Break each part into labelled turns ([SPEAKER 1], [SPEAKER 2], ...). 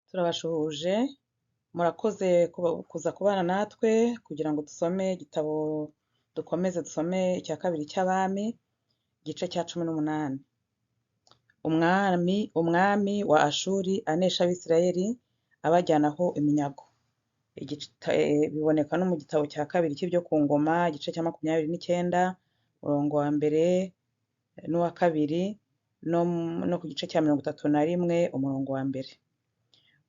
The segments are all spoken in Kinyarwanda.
[SPEAKER 1] Turabashuhuje, murakoze kuza kubana natwe kugira ngo dusome igitabo, dukomeze dusome icya kabiri cy'Abami, igice cya 18. Umwami wa Ashuri anesha Abisirayeli abajyanaho iminyago. Biboneka no mu gitabo cya kabiri cy'ibyo ku ngoma, igice cya 29, umurongo wa mbere n'uwa kabiri, no ku gice cya 31, umurongo wa mbere.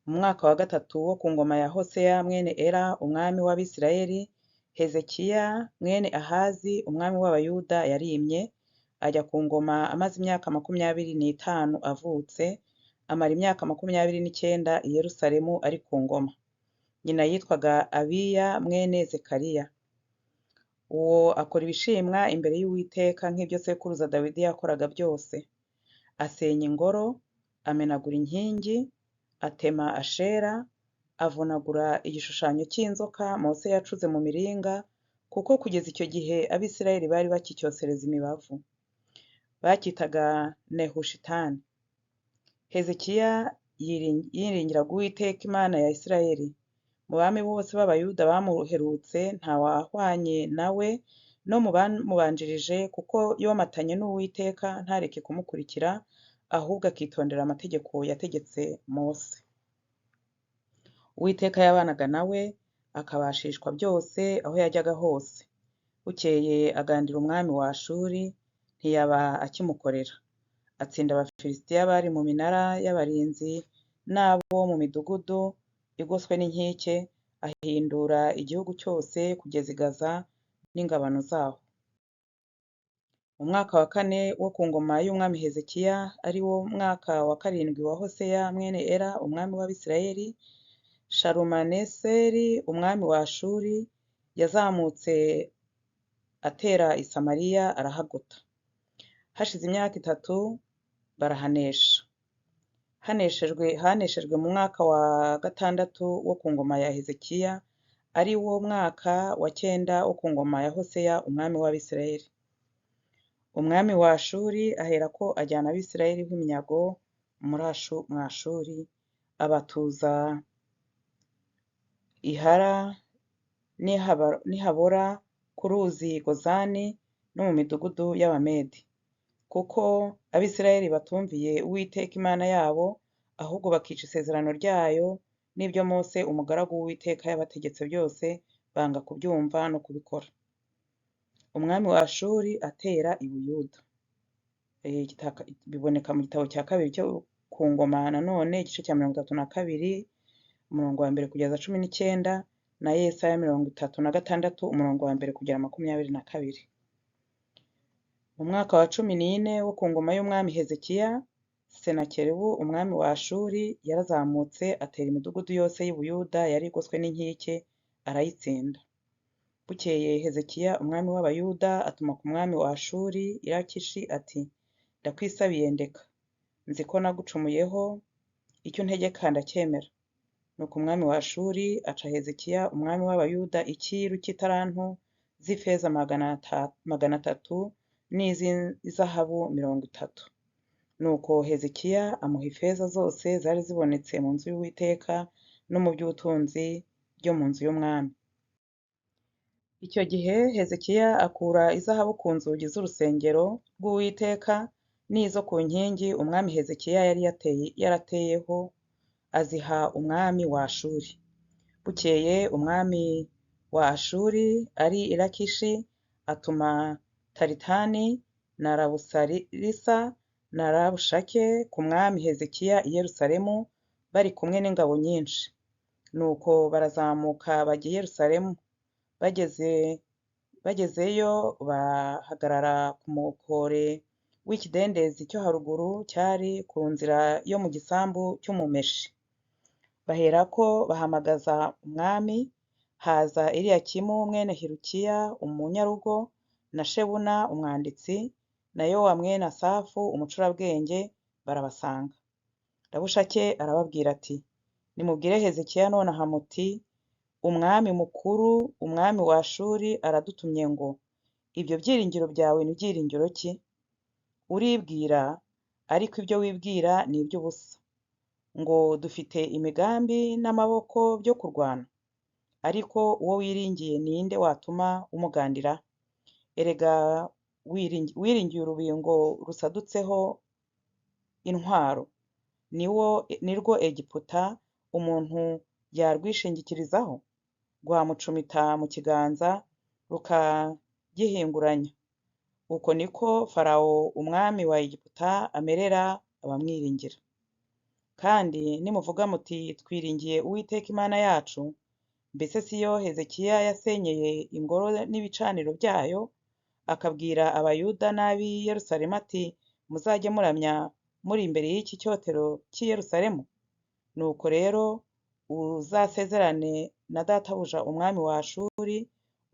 [SPEAKER 1] Mu mwaka wa gatatu wo ku ngoma ya Hoseya mwene Ela umwami w'Abisirayeli, Hezekiya mwene Ahazi umwami w'Abayuda yarimye, ajya ku ngoma amaze imyaka 25 avutse, amara imyaka 29 i Yerusalemu ari ku ngoma. Nyina yitwaga Abiya mwene Zekariya. Uwo akora ibishimwa imbere y'Uwiteka nk'ibyo sekuruza Dawidi yakoraga byose. Asenya ingoro, amenagura inkingi, atema Ashera, avunagura igishushanyo cy'inzoka Mose yacuze mu miringa, kuko kugeza icyo gihe Abisirayeli bari bakicyosereza imibavu. Bacyitaga Nehushitani. Hezekiya yiringiraga Uwiteka Imana ya Isirayeli. Mu bami bose b'Abayuda bamuherutse ntawahwanye nawe no mu bamubanjirije, kuko yomatanye n'Uwiteka ntareke kumukurikira, ahubwo akitondera amategeko yategetse Mose. Uwiteka yabanaga nawe, akabashishwa byose aho yajyaga hose. Bukeye agandira umwami wa Ashuri, ntiyaba akimukorera. Atsinda Abafilisitiya bari mu minara y'abarinzi n'abo mu midugudu igoswe n'inkike, ahindura igihugu cyose kugeza i Gaza n'ingabano zaho. Mu mwaka wa 4 wo ku ngoma y'umwami Hezekiya, ari wo mwaka wa 7 wa Hoseya mwene Ela umwami w'Abisirayeli, Shalumaneseri umwami wa Ashuri yazamutse atera i Samariya arahagota. Hashize imyaka 3 barahanesha. Haneshejwe mu mwaka wa 6 wo ku ngoma ya Hezekiya, ari wo mwaka wa 9 wo ku ngoma ya Hoseya umwami w'Abisirayeli. Umwami wa Ashuri aherako ajyana Abisirayeli nk'iminyago muri Ashuri, abatuza Ihara n'ihabora ku ruzi Gozani no mu midugudu y'Abamedi, kuko Abisirayeli batumviye Uwiteka Imana yabo, ahubwo bakica isezerano ryayo n'ibyo Mose umugaragu w'Uwiteka yabategetse byose, banga kubyumva no kubikora. Umwami wa Ashuri atera i Buyuda. Biboneka mu gitabo cya kabiri cyo ku ngoma nanone, igice cya 32, umurongo wa mbere kugeza 19, na Yesaya 36, umurongo wa mbere kugera 22. Mu mwaka wa 14 wo ku ngoma y'umwami Hezekiya, Senakeribu umwami wa Ashuri yarazamutse atera imidugudu yose y'i Buyuda yari igoswe n'inkike, arayitsinda. Bukeye Hezekiya umwami w'Abayuda atuma ku mwami wa Ashuri i Lakishi ati: ndakwisabiye ndeka, nzi ko nagucumuyeho, icyo untegeka ndacyemera. Nuko umwami wa Ashuri aca Hezekiya umwami w'Abayuda icyiru cy'italanto z'ifeza 300 n'iz'izahabu 30. Nuko Hezekiya amuha ifeza zose zari zibonetse mu nzu y'Uwiteka no mu by'ubutunzi byo mu nzu y'umwami. Icyo gihe Hezekiya akura izahabu ku nzugi z'urusengero rw'Uwiteka n'izo ku nkingi umwami Hezekiya yari yarateyeho, aziha umwami wa Ashuri. Bukeye umwami wa Ashuri ari i Lakishi atuma Taritani na Rabusarisa na Rabushake ku mwami Hezekiya i Yerusalemu, bari kumwe n'ingabo nyinshi. Nuko barazamuka bajya i Yerusalemu. Bagezeyo bahagarara ku mukore w'ikidendezi cyo haruguru cyari ku nzira yo mu gisambu cy'umumeshi. Baherako bahamagaza umwami, haza Eliyakimu mwene Hilukiya umunyarugo, na Shebuna umwanditsi, na Yowa mwene Asafu umucurabwenge, barabasanga. Rabushake arababwira ati: nimubwire Hezekiya nonaha muti, umwami mukuru, umwami wa Ashuri aradutumye ngo, ibyo byiringiro byawe ni byiringiro ki? Uribwira, ariko ibyo wibwira ni iby'ubusa. ngo dufite imigambi n'amaboko byo kurwana, ariko uwo wiringiye ni nde watuma umugandira? Erega wiringiye urubingo rusadutseho intwaro, ni rwo Egiputa umuntu yarwishingikirizaho, rwamucumita mu kiganza rukagihinguranya. Uko niko Farawo umwami wa Egiputa amerera abamwiringira. Kandi nimuvuga muti twiringiye Uwiteka Imana yacu, mbese si yo Hezekiya yasenyeye ingoro n'ibicaniro byayo, akabwira Abayuda n'ab'i Yerusalemu ati muzajye muramya muri imbere y'iki cyotero cy'i Yerusalemu? Nuko rero uzasezerane na databuja umwami wa Ashuri,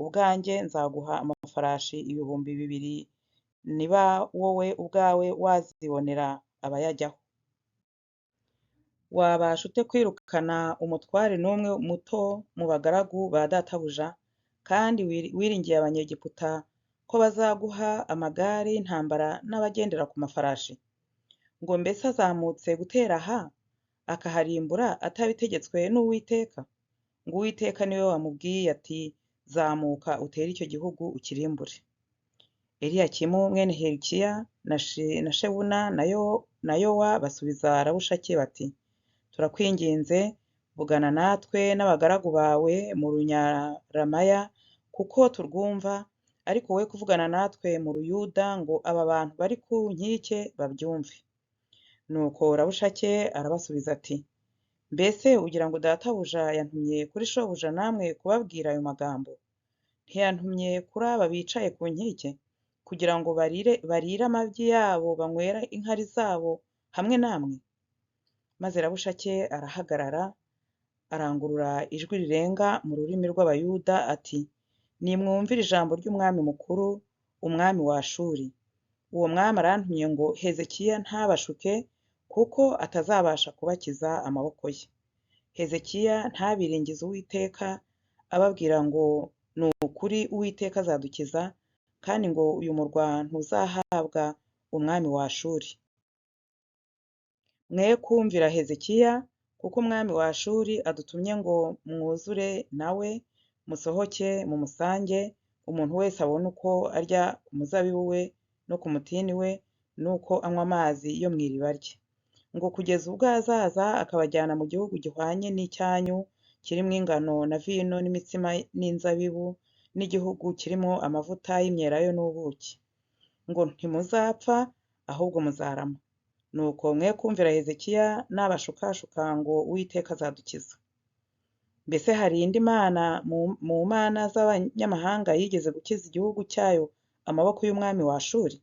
[SPEAKER 1] ubwanjye nzaguha amafarashi 2,000 niba wowe ubwawe wazibonera abayajyaho. Wabasha ute kwirukana umutware n'umwe muto mu bagaragu ba databuja, kandi wiringiye Abanyegiputa ko bazaguha amagare y'intambara n'abagendera ku mafarashi? Ngo mbese azamutse gutera aha akaharimbura atabitegetswe n'Uwiteka? Ngo Uwiteka ni we wamubwiye ati zamuka utere icyo gihugu ukirimbure. Eliyakimu mwene Hilikiya na Shebuna na Yowa basubiza Rabushake bati turakwinginze vugana natwe n'abagaragu bawe mu runyaramaya, kuko turwumva, ariko we kuvugana natwe mu Ruyuda ngo aba bantu bari ku nkike babyumve. Nuko Rabushake arabasubiza ati mbese ugira ngo databuja yantumye kuri shobuja namwe kubabwira ayo magambo? Ntiyantumye kuri aba bicaye ku nkike, kugira ngo barire amabyi yabo banywera inkari zabo hamwe namwe? Maze Rabushake arahagarara arangurura ijwi rirenga mu rurimi rw'Abayuda ati nimwumvire ijambo ry'umwami mukuru, umwami wa Ashuri. Uwo mwami arantumye ngo Hezekiya ntabashuke, kuko atazabasha kubakiza amaboko ye. Hezekiya ntabiringize Uwiteka ababwira ngo ni ukuri Uwiteka azadukiza, kandi ngo uyu murwa ntuzahabwa umwami wa Ashuri. Mwe kumvira Hezekiya, kuko umwami wa Ashuri adutumye ngo mwuzure nawe, musohoke mumusange, umuntu wese abone uko arya ku muzabibu we no ku mutini we, nuko anywa amazi yo mu iriba rye, ngo kugeza ubwo azaza akabajyana mu gihugu gihwanye n'icyanyu, kirimo ingano na vino n'imitsima n'inzabibu, n'igihugu kirimo amavuta y'imyelayo n'ubuki. Ngo ntimuzapfa, ahubwo muzarama. Nuko mwe kumvira Hezekiya nabashukashuka ngo Uwiteka azadukiza. Mbese hari indi mana mu mana z'abanyamahanga yigeze gukiza igihugu cyayo amaboko y'umwami wa Ashuri?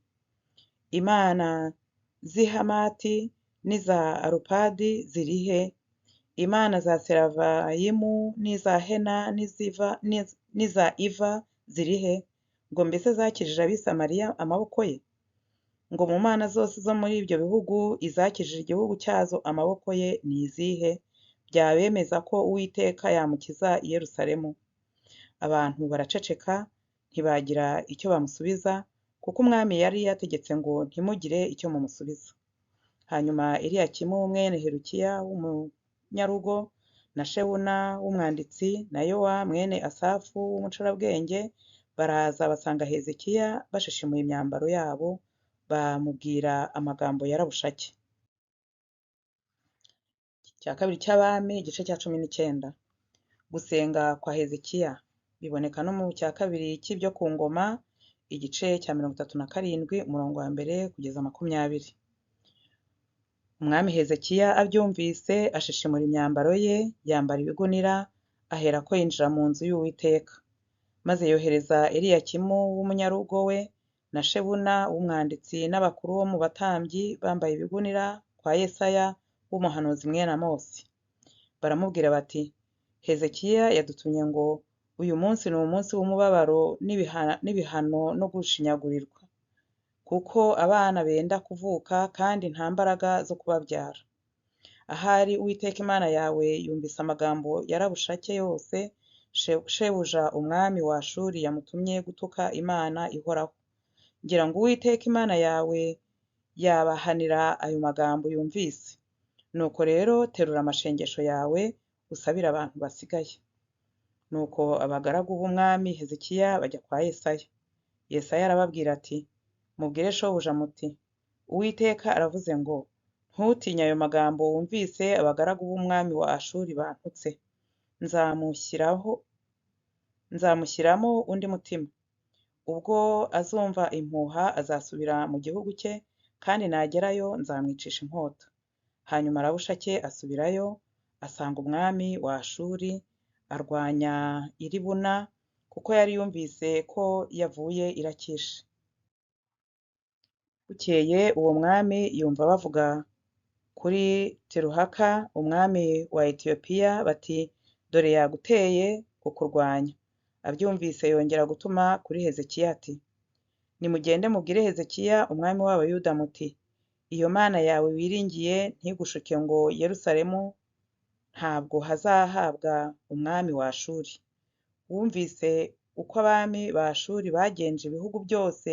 [SPEAKER 1] Imana z'i Hamati n'iza Arupadi zirihe? Imana za Seravayimu n'iza Hena n'iza Iva zirihe? Ngo mbese zakijije ab'i Samariya amaboko ye? Ngo mu mana zose zo muri ibyo bihugu izakijije igihugu cyazo amaboko ye ni izihe? Byabemeza ko Uwiteka yamukiza i Yerusalemu. Abantu baraceceka ntibagira icyo bamusubiza, kuko umwami yari yategetse ngo ntimugire icyo mumusubiza. Hanyuma Eliyakimu mwene Hilukiya w'umunyarugo na Shebuna w'umwanditsi na Yowa mwene Asafu w'umucurabwenge baraza basanga Hezekiya bashishimuye imyambaro yabo, bamubwira amagambo ya Rabushake. Cya kabiri cy'Abami igice cya 19. Gusenga kwa Hezekiya biboneka no mu cya kabiri cy'ibyo ku ngoma igice cya 37 umurongo wa mbere kugeza 20. Umwami Hezekiya abyumvise ashishimura imyambaro ye, yambara ibigunira, aherako yinjira mu nzu y'Uwiteka. Maze yohereza Eliyakimu w'umunyarugo we na Shebuna w'umwanditsi n'abakuru bo mu batambyi bambaye ibigunira kwa Yesaya w'umuhanuzi mwene Amosi. Baramubwira bati Hezekiya yadutumye ngo uyu munsi ni umunsi w'umubabaro n'ibihano no gushinyagurirwa, kuko abana benda kuvuka kandi nta mbaraga zo kubabyara. Ahari Uwiteka Imana yawe yumvise amagambo ya Rabushake yose shebuja umwami wa Ashuri yamutumye gutuka Imana ihoraho. Ngira ngo Uwiteka Imana yawe yabahanira ayo magambo yumvise. Nuko rero terura amashengesho yawe usabire abantu basigaye. Nuko abagaragu b'umwami Hezekiya bajya kwa Yesaya. Yesaya arababwira ati, mubwire shobuja muti, Uwiteka aravuze ngo, ntutinye ayo magambo wumvise abagaragu b'umwami wa Ashuri bantutse. Nzamushyiramo undi mutima. Ubwo azumva impuha azasubira mu gihugu cye, kandi nagerayo nzamwicisha inkota. Hanyuma Rabushake asubirayo, asanga umwami wa Ashuri, arwanya i Libuna, kuko yari yumvise ko yavuye i Lakishi. Bukeye uwo mwami yumva bavuga kuri Tiruhaka umwami wa Etiyopiya bati, dore yaguteye kukurwanya. Abyumvise yongera gutuma kuri Hezekiya ati, nimugende mubwire Hezekiya umwami w'Abayuda muti, iyo Mana yawe wiringiye ntigushuke ngo Yerusalemu ntabwo hazahabwa umwami wa Ashuri. Wumvise uko abami ba Ashuri bagenje ibihugu byose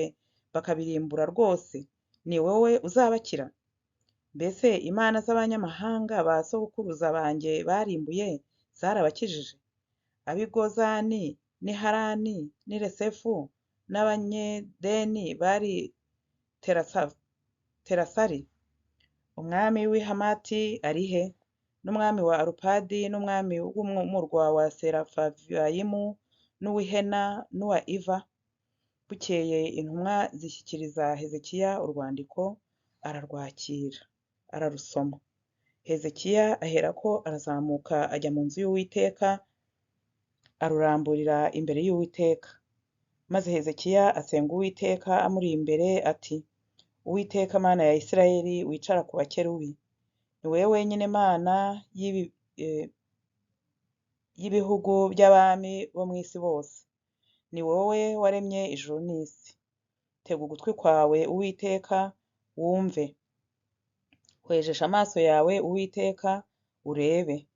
[SPEAKER 1] bakabirimbura rwose, ni wowe uzabakira? Mbese imana z'abanyamahanga ba sogokuruza banjye barimbuye zarabakijije? Ab'i Gozani n'i Harani n'i Resefu n'Abanyedeni bari Terasari? Umwami w'i Hamati ari he? N'umwami wa Arupadi n'umwami w'umurwa wa Serafavayimu n'uw'i Hena n'uwa Iva? Bukeye intumwa zishyikiriza Hezekiya urwandiko, ararwakira, ararusoma. Hezekiya aherako arazamuka ajya mu nzu y'Uwiteka, aruramburira imbere y'Uwiteka. Maze Hezekiya asenga Uwiteka amuri imbere ati, Uwiteka Mana ya Isirayeli wicara ku bakerubi, ni wowe wenyine Mana y'ibihugu by'abami bo mu isi bose. Ni wowe waremye ijuru n'isi. Tega ugutwi kwawe Uwiteka wumve. Hwejesha amaso yawe Uwiteka urebe.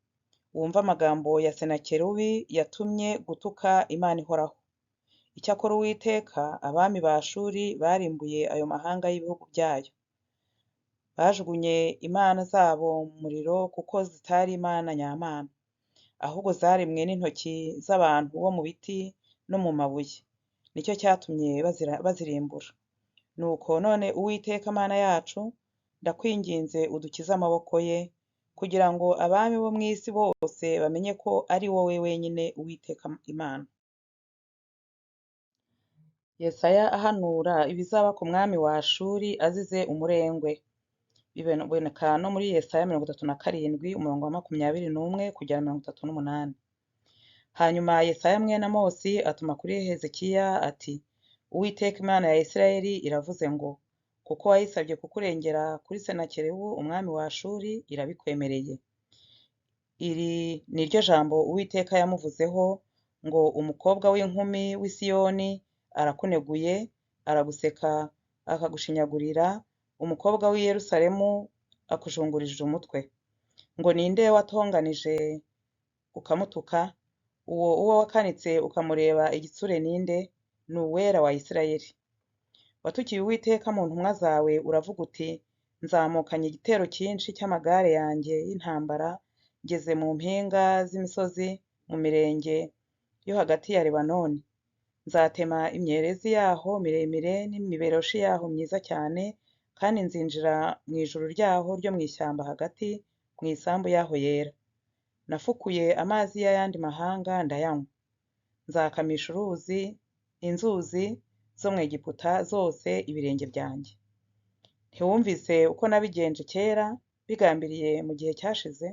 [SPEAKER 1] Wumve amagambo ya Senakeribu yatumye gutuka Imana ihoraho. Icyakora Uwiteka, abami ba Ashuri barimbuye ayo mahanga y'ibihugu byayo. Bajugunye imana zabo mu muriro kuko zitari imana nyamana, ahubwo zaremwe n'intoki z'abantu bo mu biti no mu mabuye. Nicyo cyatumye bazirimbura. Nuko none Uwiteka Mana yacu, ndakwinginze udukize amaboko ye, kugira ngo abami bo mu isi bose bamenye ko ari wowe wenyine Uwiteka Imana. Yesaya ahanura ibizaba ku mwami wa Ashuri azize umurengwe. Biboneka no muri Yesaya 37 umurongo wa 21 kugera 38. Hanyuma Yesaya mwene Amosi atuma kuri Hezekiya ati, Uwiteka Imana ya Isirayeli iravuze ngo, kuko wayisabye kukurengera kuri Senakeribu umwami wa Ashuri, irabikwemereye. Iri ni ryo jambo Uwiteka yamuvuzeho ngo, umukobwa w'inkumi w'i Siyoni arakuneguye, araguseka akagushinyagurira, umukobwa w'i Yerusalemu akujungurije umutwe. Ngo ninde watonganije ukamutuka? Uwo wakanitse ukamureba igitsure ninde? Ni Uwera wa Isirayeli. Watukiye Uwiteka mu ntumwa zawe uravuga uti, nzamukanye igitero cyinshi cy'amagare yanjye y'intambara, ngeze mu mpinga z'imisozi, mu mirenge yo hagati ya Lebanoni. Nzatema imyerezi yaho miremire n'imiberoshi yaho myiza cyane, kandi nzinjira mu ijuru ryaho ryo mu ishyamba hagati, mu isambu yaho yera. Nafukuye amazi y'ayandi mahanga ndayanywa. Nzakamisha inzuzi zo mu Egiputa zose ibirenge byanjye. Ntiwumvise uko nabigenje kera, bigambiriye mu gihe cyashize?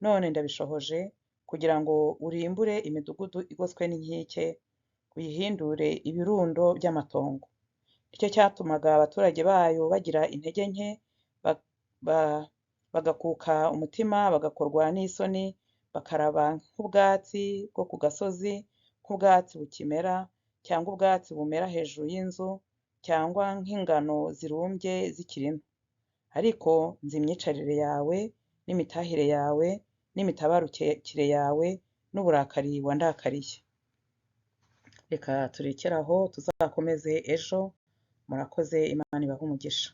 [SPEAKER 1] None ndabishohoje, kugira ngo urimbure imidugudu igoswe n'inkike, uyihindure ibirundo by'amatongo. Nicyo cyatumaga abaturage bayo bagira intege nke, bagakuka umutima, bagakorwa n'isoni, bakaraba nk'ubwatsi bwo ku gasozi, nk'ubwatsi bukimera, cyangwa ubwatsi bumera hejuru y'inzu, cyangwa nk'ingano zirumbye zikiri nto. Ariko nzi imyicarire yawe n'imitahire yawe n'imitabarukire yawe n'uburakari wandakariye. Reka turekere aho, tuzakomeze ejo. Murakoze, Imana ibahe umugisha.